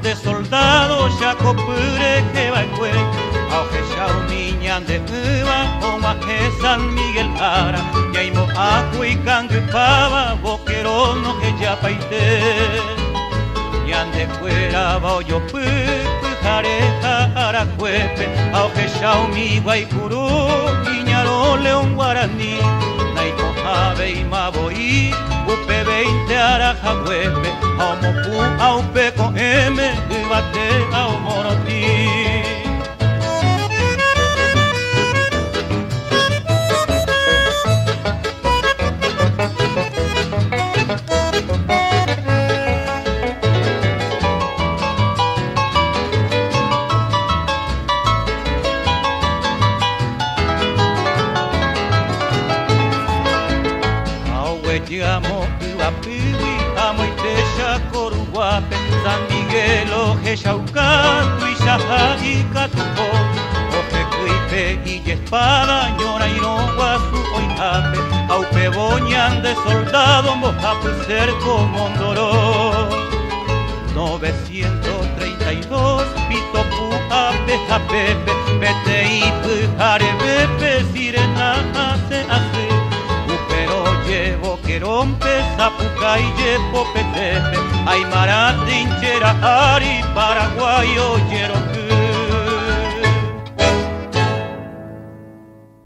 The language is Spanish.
De soldado chaco pure que va cue auge chao niña de uva o más que San Miguel ara ya imo acu y cangue pava boquero no que ya paite yan de fuera va yo pu jareja ara cuepe auge chao mi guaycuru niñaro león guaraní naiko ave y maboí upe 20 araja huepe amo pu aupe con m bate au moroti. Llegamos a Piwi, amo y techa coruguape, San Miguel, oje chaucan, tuichaja y catuco, oje cuipe y espada, ñora y no guasu oijape, aupe boñan de soldado, mojapu cerco mondoro. 932, pito pu ape japepe, pete y pujare bepe, sirena hace hace. Llevo que rompe zapuca y llevo petepe, aymara trinchera ari paraguayo, yero